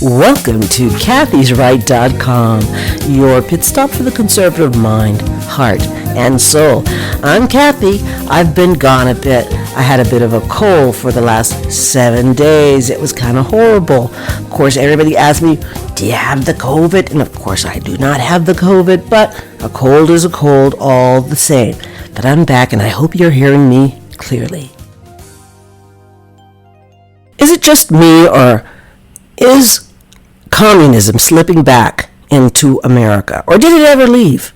Welcome to Kathy'sRight.com, your pit stop for the conservative mind, heart, and soul. I'm Kathy. I've been gone a bit. I had a bit of a cold for the last 7 days. It was kind of horrible. Of course, everybody asked me, do you have the COVID? And of course, I do not have the COVID, but a cold is a cold all the same. But I'm back, and I hope you're hearing me clearly. Is it just me, or is communism slipping back into America? Or did it ever leave?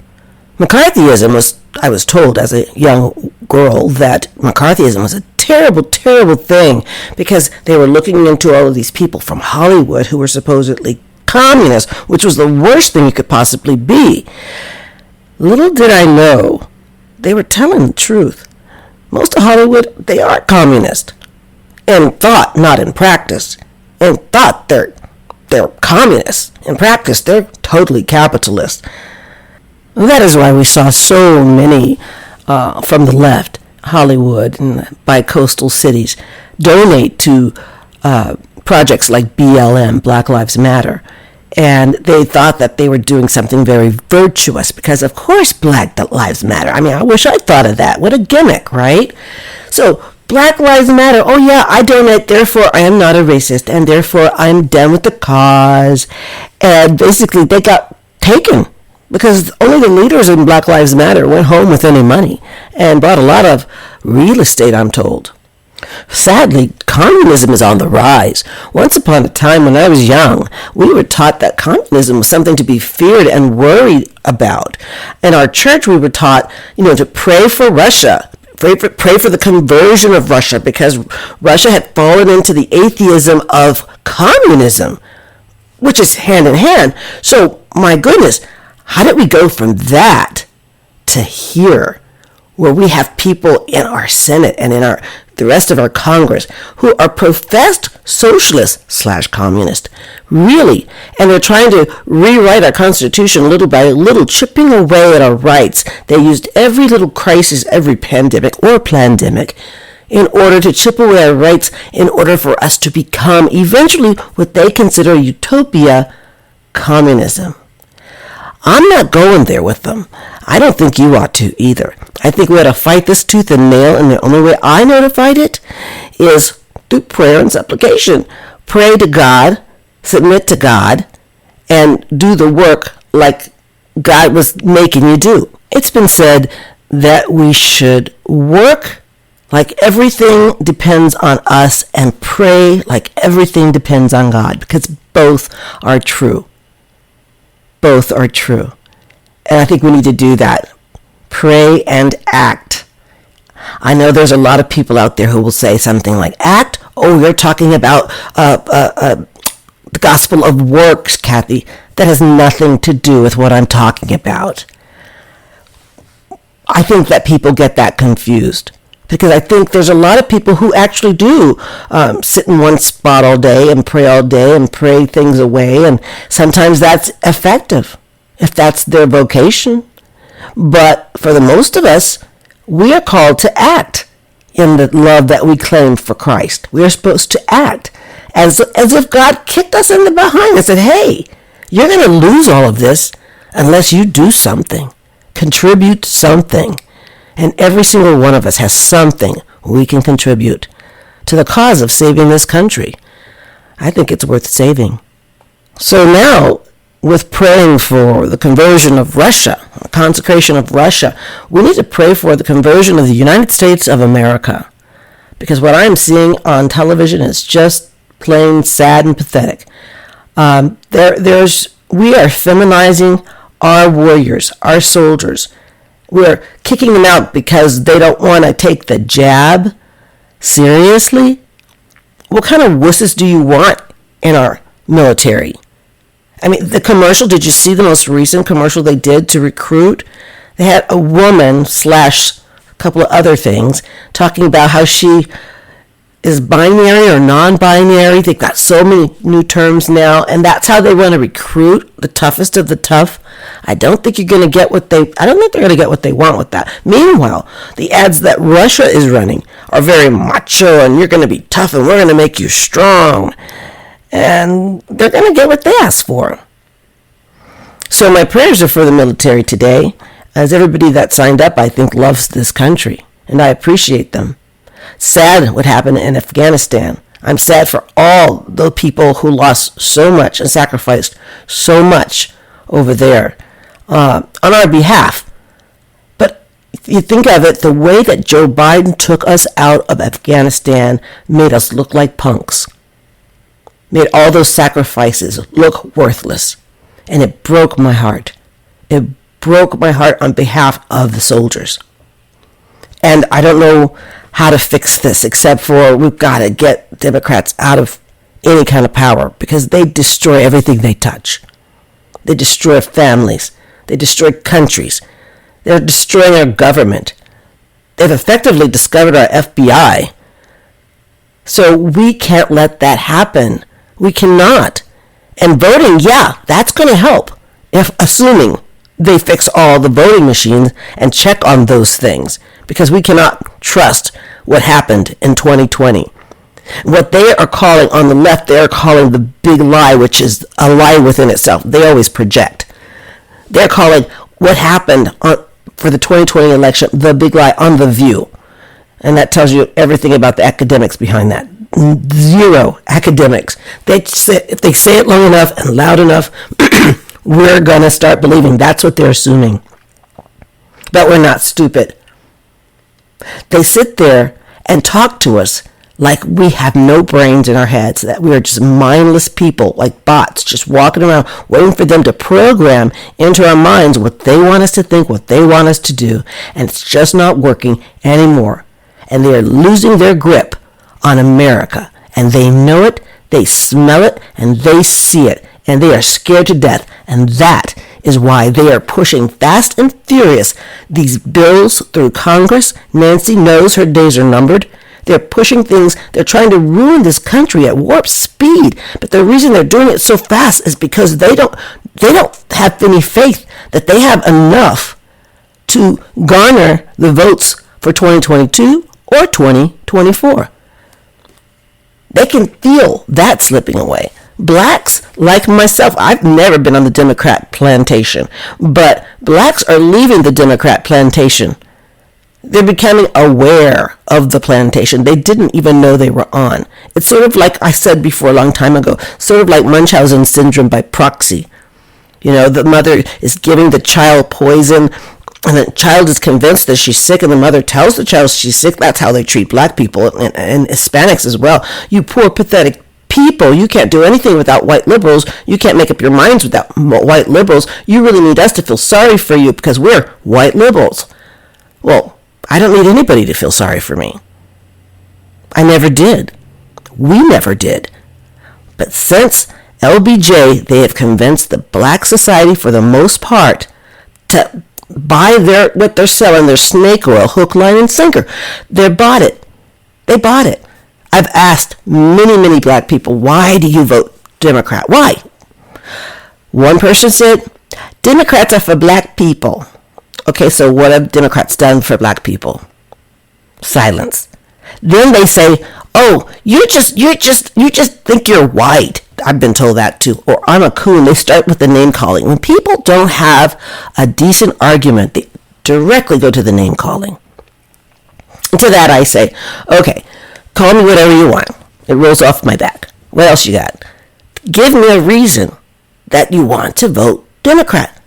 McCarthyism was, I was told as a young girl that McCarthyism was a terrible, terrible thing because they were looking into all of these people from Hollywood who were supposedly communists, which was the worst thing you could possibly be. Little did I know, they were telling the truth. Most of Hollywood, they are communist. In thought, not in practice. In thought, they're communists. In practice, they're totally capitalist. That is why we saw so many from the left, Hollywood and bi-coastal cities, donate to projects like BLM, Black Lives Matter. And they thought that they were doing something very virtuous because, of course, Black Lives Matter. I mean, I wish I thought of that. What a gimmick, right? So, Black Lives Matter. Oh, yeah, I donate. Therefore, I am not a racist. And therefore, I'm done with the cause. And basically, they got taken because only the leaders in Black Lives Matter went home with any money and bought a lot of real estate, I'm told. Sadly, communism is on the rise. Once upon a time when I was young, we were taught that communism was something to be feared and worried about. In our church, we were taught, to pray for Russia. Pray for the conversion of Russia because Russia had fallen into the atheism of communism, which is hand in hand. So, my goodness, how did we go from that to here, where we have people in our Senate and in the rest of our Congress who are professed socialists / communist, really, and they're trying to rewrite our Constitution little by little, chipping away at our rights. They used every little crisis, every pandemic or plandemic, in order to chip away our rights, in order for us to become eventually what they consider utopia, communism. I'm not going there with them. I don't think you ought to either. I think we ought to fight this tooth and nail, and the only way I know to fight it is through prayer and supplication. Pray to God, submit to God, and do the work like God was making you do. It's been said that we should work like everything depends on us and pray like everything depends on God, because both are true. Both are true. And I think we need to do that. Pray and act. I know there's a lot of people out there who will say something like, act? Oh, you're talking about the gospel of works, Kathy. That has nothing to do with what I'm talking about. I think that people get that confused. Because I think there's a lot of people who actually do sit in one spot all day and pray things away. And sometimes that's effective, if that's their vocation. But for the most of us, we are called to act in the love that we claim for Christ. We are supposed to act as if God kicked us in the behind and said, hey, you're going to lose all of this unless you do something, contribute something. And every single one of us has something we can contribute to the cause of saving this country. I think it's worth saving. So now, with praying for the conversion of Russia, the consecration of Russia, we need to pray for the conversion of the United States of America. Because what I'm seeing on television is just plain sad and pathetic. We are feminizing our warriors, our soldiers. We're kicking them out because they don't want to take the jab. Seriously? What kind of wusses do you want in our military? I mean, the commercial, did you see the most recent commercial they did to recruit? They had a woman / a couple of other things talking about how she is binary or non-binary. They've got so many new terms now, and that's how they want to recruit the toughest of the tough. I don't think they're going to get what they want with that. Meanwhile, the ads that Russia is running are very macho, and you're going to be tough, and we're going to make you strong. and they're going to get what they ask for. So my prayers are for the military today, as everybody that signed up, I think, loves this country, and I appreciate them. Sad what happened in Afghanistan. I'm sad for all the people who lost so much and sacrificed so much over there on our behalf. But if you think of it, the way that Joe Biden took us out of Afghanistan made us look like punks. Made all those sacrifices look worthless. And it broke my heart. It broke my heart on behalf of the soldiers. And I don't know how to fix this, except for we've got to get Democrats out of any kind of power, because they destroy everything they touch. They destroy families. They destroy countries. They're destroying our government. They've effectively discovered our FBI. So we can't let that happen. We cannot. And voting, yeah, that's going to help, if assuming they fix all the voting machines and check on those things, because we cannot trust what happened in 2020. What they are calling on the left, they are calling the big lie, which is a lie within itself. They always project. They're calling what happened for the 2020 election the big lie on The View. And that tells you everything about the academics behind that. Zero academics. If they say it long enough and loud enough, we're going to start believing. That's what they're assuming. But we're not stupid. They sit there and talk to us like we have no brains in our heads, that we are just mindless people, like bots, just walking around waiting for them to program into our minds what they want us to think, what they want us to do, and it's just not working anymore. And they are losing their grip on America, and they know it, they smell it, and they see it, and they are scared to death. And that is why they are pushing fast and furious these bills through Congress. Nancy knows her days are numbered. They're pushing things. They're trying to ruin this country at warp speed. But the reason they're doing it so fast is because they don't have any faith that they have enough to garner the votes for 2022 or 2024. They can feel that slipping away. Blacks, like myself, I've never been on the Democrat plantation, but blacks are leaving the Democrat plantation. They're becoming aware of the plantation. They didn't even know they were on. It's sort of like I said before a long time ago, sort of like Munchausen syndrome by proxy. You know, the mother is giving the child poison, and the child is convinced that she's sick, and the mother tells the child she's sick. That's how they treat black people and Hispanics as well. You poor, pathetic people. You can't do anything without white liberals. You can't make up your minds without white liberals. You really need us to feel sorry for you because we're white liberals. Well, I don't need anybody to feel sorry for me. I never did. We never did. But since LBJ, they have convinced the black society, for the most part, to buy what they're selling, their snake oil, hook, line, and sinker. They bought it. They bought it. I've asked many, many black people, why do you vote Democrat? Why? One person said, Democrats are for black people. Okay, so what have Democrats done for black people? Silence. Then they say, oh, you just think you're white. I've been told that too. Or I'm a coon. They start with the name calling. When people don't have a decent argument, they directly go to the name calling. And to that I say, okay, call me whatever you want. It rolls off my back. What else you got? Give me a reason that you want to vote Democrat.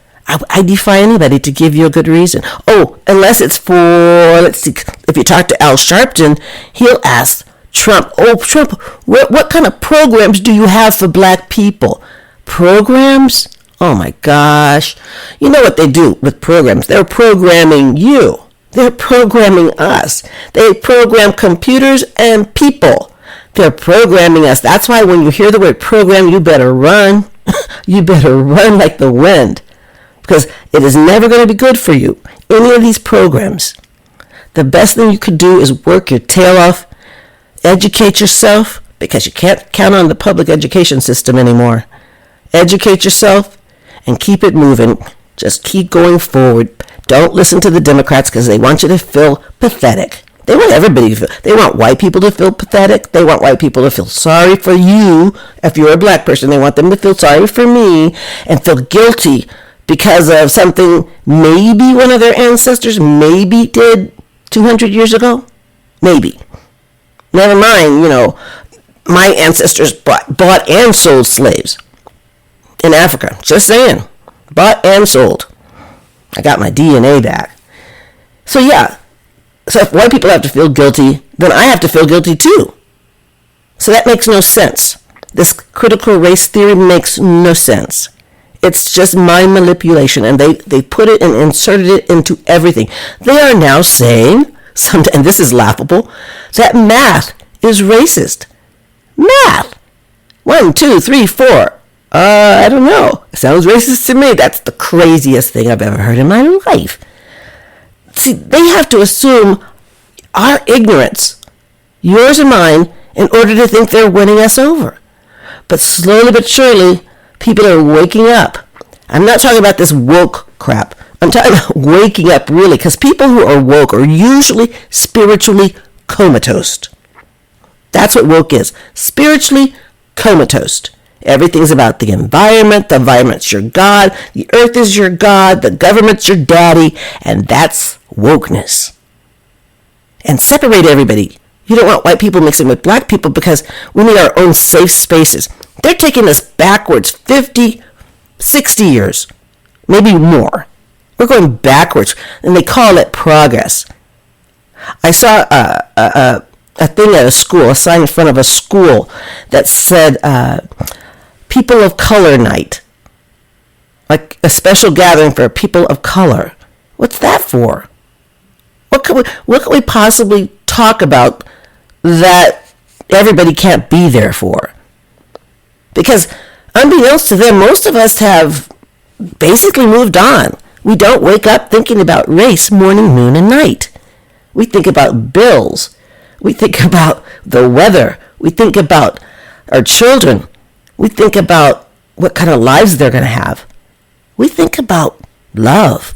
I defy anybody to give you a good reason. Oh, unless it's for, let's see, if you talk to Al Sharpton, he'll ask Trump, oh, Trump, what kind of programs do you have for black people? Programs? Oh my gosh. You know what they do with programs? They're programming you. They're programming us. They program computers and people. They're programming us. That's why when you hear the word program, you better run. You better run like the wind. Because it is never going to be good for you. Any of these programs. The best thing you could do is work your tail off. Educate yourself, because you can't count on the public education system anymore. Educate yourself and keep it moving. Just keep going forward. Don't listen to the Democrats because they want you to feel pathetic. They want everybody to feel. They want white people to feel pathetic. They want white people to feel sorry for you. If you're a black person, they want them to feel sorry for me and feel guilty because of something maybe one of their ancestors maybe did 200 years ago. Maybe. Never mind, my ancestors bought and sold slaves in Africa. Just saying. Bought and sold. I got my DNA back. So yeah. So if white people have to feel guilty, then I have to feel guilty too. So that makes no sense. This critical race theory makes no sense. It's just mind manipulation, and they put it and inserted it into everything. They are now saying, and this is laughable, that math is racist. Math. 1, 2, 3, 4. I don't know. It sounds racist to me. That's the craziest thing I've ever heard in my life. See, they have to assume our ignorance, yours and mine, in order to think they're winning us over. But slowly but surely, people are waking up. I'm not talking about this woke crap. I'm talking about waking up, really, because people who are woke are usually spiritually comatose. That's what woke is. Spiritually comatose. Everything's about the environment. The environment's your God. The earth is your God. The government's your daddy. And that's wokeness. And separate everybody. You don't want white people mixing with black people because we need our own safe spaces. They're taking us backwards 50, 60 years. Maybe more. We're going backwards. And they call it progress. I saw a thing at a school, a sign in front of a school that said People of Color Night. Like a special gathering for people of color. What's that for? What could we possibly talk about that everybody can't be there for? Because unbeknownst to them, most of us have basically moved on. We don't wake up thinking about race morning, noon, and night. We think about bills. We think about the weather. We think about our children. We think about what kind of lives they're going to have. We think about love.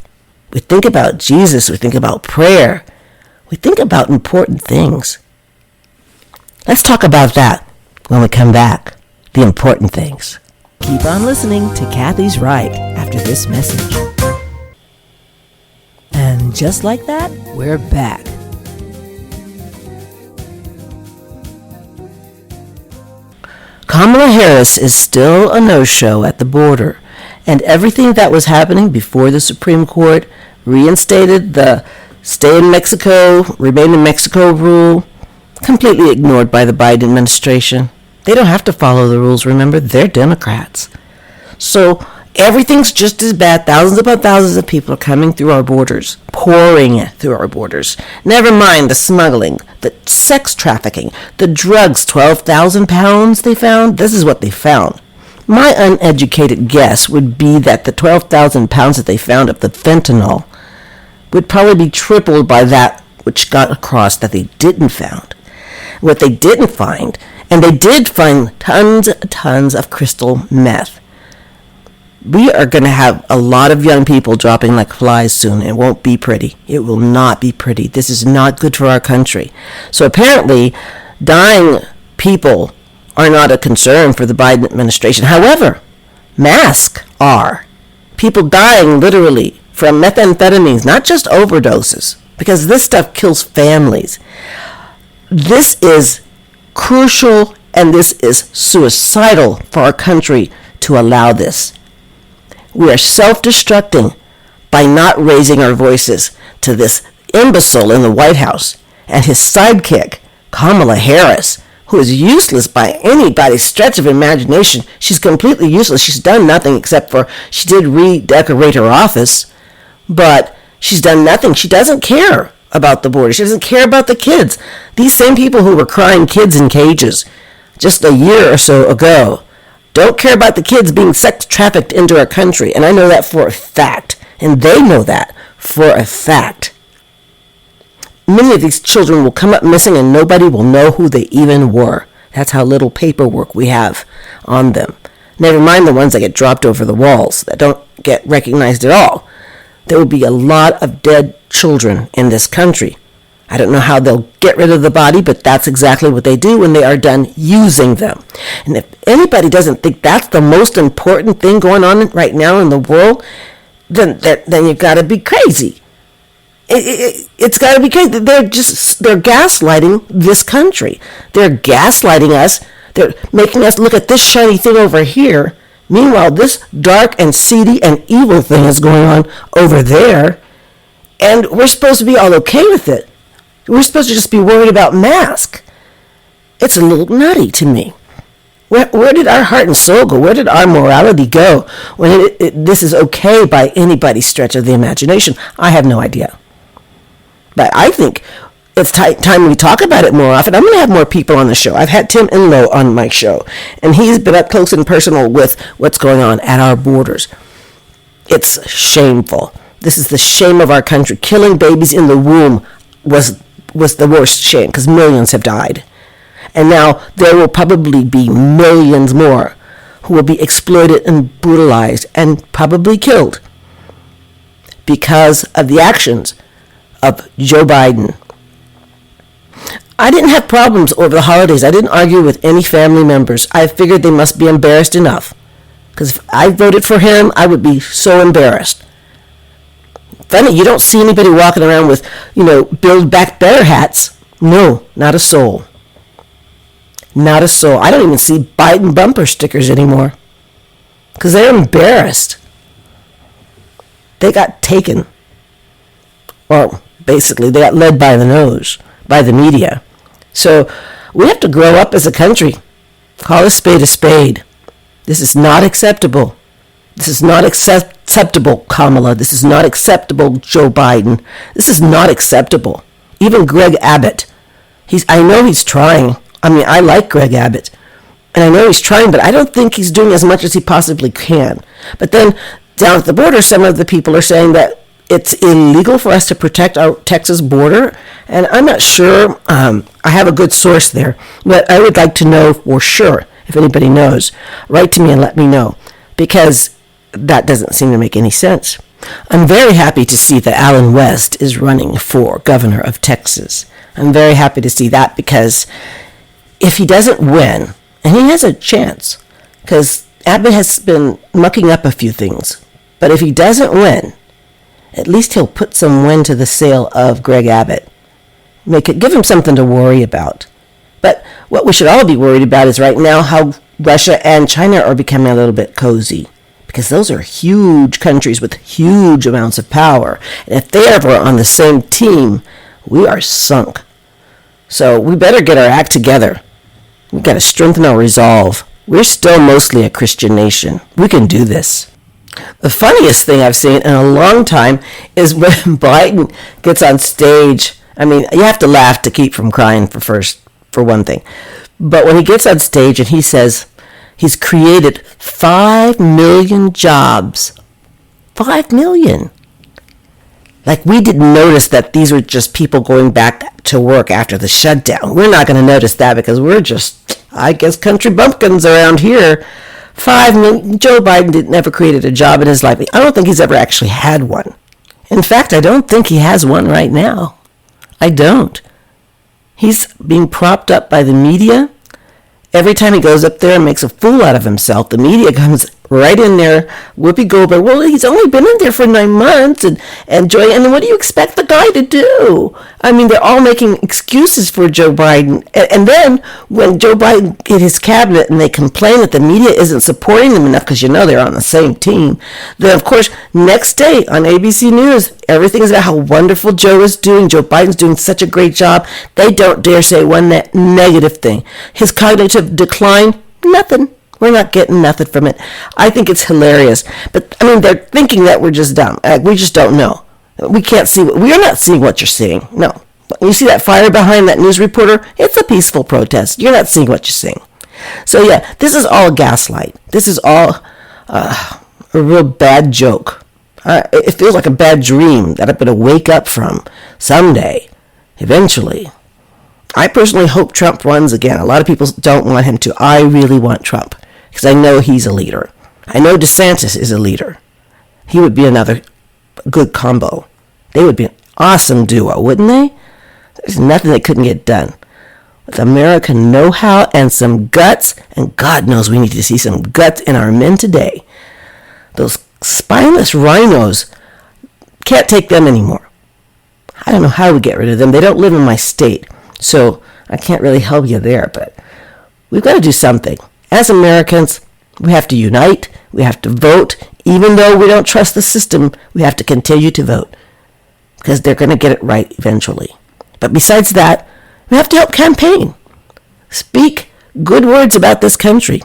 We think about Jesus. We think about prayer. We think about important things. Let's talk about that when we come back. The important things. Keep on listening to Kathy's Right after this message. And just like that, we're back. Kamala Harris is still a no-show at the border, and everything that was happening before the Supreme Court reinstated the stay in Mexico, remain in Mexico rule, completely ignored by the Biden administration. They don't have to follow the rules, remember? They're Democrats. So everything's just as bad. Thousands upon thousands of people are coming through our borders, pouring through our borders. Never mind the smuggling, the sex trafficking, the drugs, 12,000 pounds they found. This is what they found. My uneducated guess would be that the 12,000 pounds that they found of the fentanyl would probably be tripled by that which got across that they didn't find. What they didn't find, and they did find tons of crystal meth. We are going to have a lot of young people dropping like flies soon. It won't be pretty. It will not be pretty. This is not good for our country. So apparently, dying people are not a concern for the Biden administration. However, masks are. People dying literally from methamphetamines, not just overdoses, because this stuff kills families. This is crucial, and this is suicidal for our country to allow this. We are self-destructing by not raising our voices to this imbecile in the White House and his sidekick, Kamala Harris, who is useless by anybody's stretch of imagination. She's completely useless. She's done nothing except for she did redecorate her office, but she's done nothing. She doesn't care about the border. She doesn't care about the kids. These same people who were crying kids in cages just a year or so ago don't care about the kids being sex trafficked into our country. And I know that for a fact. And they know that for a fact. Many of these children will come up missing and nobody will know who they even were. That's how little paperwork we have on them. Never mind the ones that get dropped over the walls that don't get recognized at all. There will be a lot of dead children in this country. I don't know how they'll get rid of the body, but that's exactly what they do when they are done using them. And if anybody doesn't think that's the most important thing going on right now in the world, then you've got to be crazy. It's got to be crazy. They're gaslighting this country. They're gaslighting us. They're making us look at this shiny thing over here. Meanwhile, this dark and seedy and evil thing is going on over there. And we're supposed to be all okay with it. We're supposed to just be worried about masks. It's a little nutty to me. Where did our heart and soul go? Where did our morality go when this is okay by anybody's stretch of the imagination? I have no idea. But I think it's time we talk about it more often. I'm going to have more people on the show. I've had Tim Inlow on my show, and he's been up close and personal with what's going on at our borders. It's shameful. This is the shame of our country. Killing babies in the womb was the worst shame because millions have died. And now there will probably be millions more who will be exploited and brutalized and probably killed because of the actions of Joe Biden. I didn't have problems over the holidays. I didn't argue with any family members. I figured they must be embarrassed enough. Because if I voted for him, I would be so embarrassed. Funny, you don't see anybody walking around with, Build Back Better hats. No, not a soul. Not a soul. I don't even see Biden bumper stickers anymore. Because they're embarrassed. They got taken. Well, basically, they got led by the nose, by the media. So we have to grow up as a country. Call a spade a spade. This is not acceptable. This is not acceptable, Kamala. This is not acceptable, Joe Biden. This is not acceptable. Even Greg Abbott. I know he's trying. I like Greg Abbott. And I know he's trying, but I don't think he's doing as much as he possibly can. But then down at the border, some of the people are saying that it's illegal for us to protect our Texas border. And I'm not sure. I have a good source there. But I would like to know for sure. If anybody knows, write to me and let me know. Because that doesn't seem to make any sense. I'm very happy to see that Alan West is running for governor of Texas. I'm very happy to see that because if he doesn't win, and he has a chance, because Abbott has been mucking up a few things, but if he doesn't win, at least he'll put some wind to the sail of Greg Abbott. Give him something to worry about. But what we should all be worried about is right now how Russia and China are becoming a little bit cozy. Because those are huge countries with huge amounts of power. And if they ever are on the same team, we are sunk. So we better get our act together. We've got to strengthen our resolve. We're still mostly a Christian nation. We can do this. The funniest thing I've seen in a long time is when Biden gets on stage. You have to laugh to keep from crying for one thing. But when he gets on stage and he says he's created 5 million jobs. 5 million. Like we didn't notice that these were just people going back to work after the shutdown. We're not going to notice that because we're just, I guess, country bumpkins around here. 5 million. Joe Biden never created a job in his life. I don't think he's ever actually had one. In fact, I don't think he has one right now. I don't. He's being propped up by the media. Every time he goes up there and makes a fool out of himself, the media comes right in there. Whoopi Goldberg, well, he's only been in there for 9 months. And Joy, and what do you expect the guy to do? They're all making excuses for Joe Biden. And then when Joe Biden in his cabinet and they complain that the media isn't supporting them enough because they're on the same team, then of course next day on ABC News, everything is about how wonderful Joe is doing. Joe Biden's doing such a great job. They don't dare say one negative thing. His cognitive decline, nothing. We're not getting nothing from it. I think it's hilarious. But, they're thinking that we're just dumb. We just don't know. We can't see. We are not seeing what you're seeing. No. You see that fire behind that news reporter? It's a peaceful protest. You're not seeing what you're seeing. So, yeah, this is all gaslight. This is all a real bad joke. It feels like a bad dream that I'm going to wake up from someday, eventually. I personally hope Trump runs again. A lot of people don't want him to. I really want Trump because I know he's a leader. I know DeSantis is a leader. He would be another good combo. They would be an awesome duo, wouldn't they? There's nothing they couldn't get done. With American know-how and some guts, and God knows we need to see some guts in our men today. Those spineless rhinos, can't take them anymore. I don't know how we get rid of them. They don't live in my state, so I can't really help you there, but we've got to do something. As Americans, we have to unite, we have to vote. Even though we don't trust the system, we have to continue to vote, because they're going to get it right eventually. But besides that, we have to help campaign. Speak good words about this country.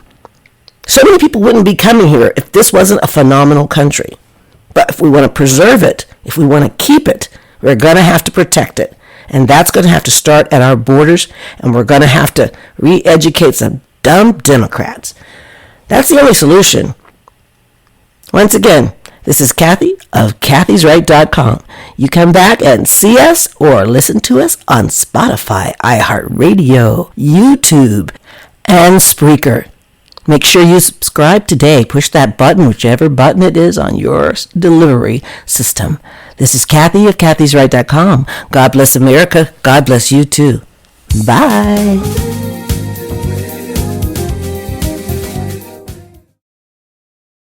So many people wouldn't be coming here if this wasn't a phenomenal country. But if we want to preserve it, if we want to keep it, we're going to have to protect it. And that's going to have to start at our borders, and we're going to have to re-educate some dumb Democrats. That's the only solution. Once again, this is Kathy of kathysright.com. You come back and see us or listen to us on Spotify, iHeartRadio, YouTube, and Spreaker. Make sure you subscribe today. Push that button, whichever button it is on your delivery system. This is Kathy of kathysright.com. God bless America. God bless you too. Bye.